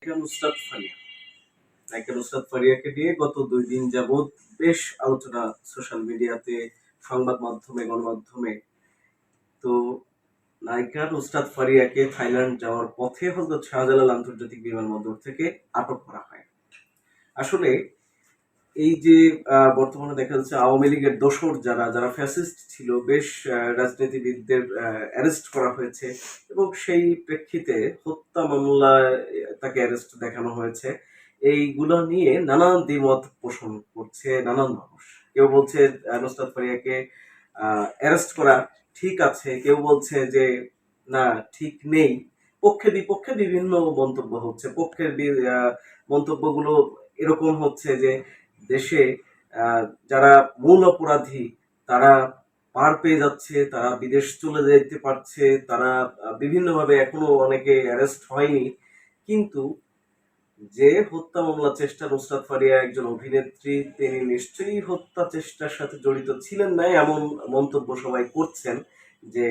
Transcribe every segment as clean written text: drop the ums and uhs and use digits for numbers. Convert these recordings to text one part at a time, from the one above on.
নুসরাত ফারিয়া নায়িকা নুসরাত ফারিয়াকে নিয়ে গত 2 দিন যাবৎ বেশ আলোচনা সোশ্যাল মিডিয়াতে, সংবাদ মাধ্যমে, গণমাধ্যমে। তো নায়িকা নুসরাত ফারিয়াকে থাইল্যান্ড যাওয়ার পথে হযরত শাহজালাল আন্তর্জাতিক বিমানবন্দর থেকে আটক করা হয়। আসলে এই যে বর্তমানে দেখা যাচ্ছে আওয়ামী লীগের দোসর যারা ফ্যাসিস্ট ছিল, বেশ রাজনীতিবিদদের অ্যারেস্ট করা হয়েছে এবং সেই প্রেক্ষিতে হত্যা মামলায় তাকে অ্যারেস্ট দেখানো হয়েছে। এইগুলো নিয়ে নানান দ্বিমত পোষণ করছে নানান মানুষ। কেউ বলছে নুসরাত ফারিয়াকে অ্যারেস্ট করা ঠিক আছে, কেউ বলছে যে না, ঠিক নেই। পক্ষে বিপক্ষে বিভিন্ন মন্তব্য হচ্ছে। পক্ষের মন্তব্যগুলো এরকম হচ্ছে যে দেশে যারা মূল অপরাধী তারা পার পেয়ে যাচ্ছে, তারা বিদেশ চলে যেতে পারছে, তারা বিভিন্নভাবে এখনো অনেকে অ্যারেস্ট হয়নি। কিন্তু যে হত্যা মামলা চেষ্টা, নুসরাত ফারিয়া একজন অভিনেত্রী, তিনি নিশ্চয়ই হত্যা চেষ্টার সাথে জড়িত ছিলেন না এমন মন্তব্য সবাই করছেন যে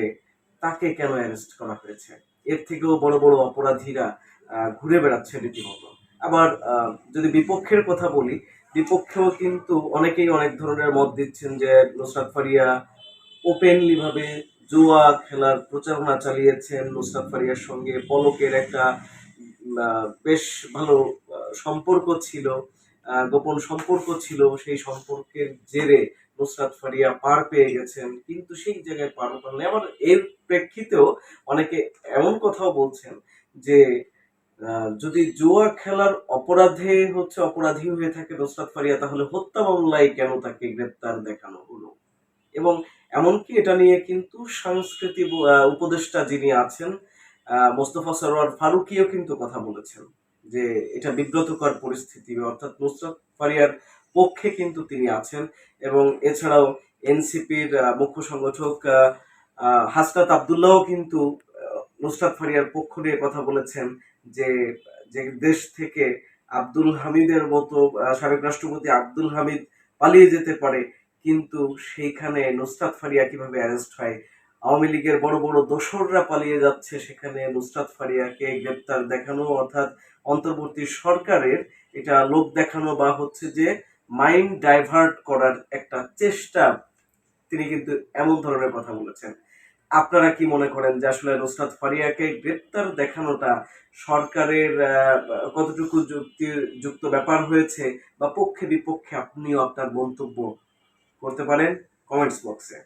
তাকে কেন অ্যারেস্ট করা হয়েছে। এর থেকেও বড় বড় অপরাধীরা ঘুরে বেড়াচ্ছে রীতিমতো। আবার যদি বিপক্ষের কথা বলি, বিপক্ষেও কিন্তু অনেকেই অনেক ধরনের মত দিচ্ছেন যে নুসরাত ফারিয়া ওপেনলি ভাবে জুয়া খেলার প্রচারণা চালিয়েছেন। নুসরাত ফারিয়ার সঙ্গে পলকের একটা বেশ ভালো সম্পর্ক ছিল, গোপন সম্পর্ক ছিল। সেই সম্পর্কের জেরে নুসরাত ফারিয়া পার পেয়ে গেছেন, কিন্তু সেই জায়গায় পার পাননি। আবার এর প্রেক্ষিতেও অনেকে এমন কথাও বলছেন যে যদি জুয়া খেলার অপরাধে অপরাধী হয়ে থাকে নুসরাত ফারিয়া, তাহলে হত্যা মামলায় কেন তাকে গ্রেপ্তার দেখানো হলো। এবং এমনকি এটা নিয়ে কিন্তু সাংস্কৃতিক উপদেষ্টা যিনি আছেন মোস্তফা সরোয়ার ফারুকীও কিন্তু কথা বলেছেন যে এটা বিব্রতকর পরিস্থিতি, অর্থাৎ নুসরাত ফারিয়ার পক্ষে কিন্তু তিনি আছেন। এবং এছাড়াও এনসিপির মুখ্য সংগঠক হাসনাত আব্দুল্লাহ কিন্তু নুসরাত ফারিয়ার পক্ষ নিয়ে কথা বলেছেন যে যে দেশ থেকে আব্দুল হামিদের মতো সাবেক রাষ্ট্রপতি আব্দুল হামিদ পালিয়ে যেতে পারে, কিন্তু সেইখানে নুসরাত ফারিয়া কিভাবে অ্যারেস্ট হয়। আওয়ামী লীগের বড় বড় দোসররা পালিয়ে যাচ্ছে, সেখানে নুসরাত ফারিয়াকে গ্রেপ্তার দেখানো, অর্থাৎ অন্তর্বর্তী সরকারের এটা লোক দেখানো বা হচ্ছে যে মাইন্ড ডাইভার্ট করার একটা চেষ্টা। তিনি কিন্তু এমন ধরনের কথা বলেছেন। আপনারা কি মনে করেন যে আসলে নুসরাত ফারিয়াকে গ্রেপ্তার দেখানোটা সরকারের কতটুকু যুক্তিযুক্ত ব্যাপার হয়েছে, বা পক্ষে বিপক্ষে আপনিও আপনার মন্তব্য করতে পারেন কমেন্টস বক্সে।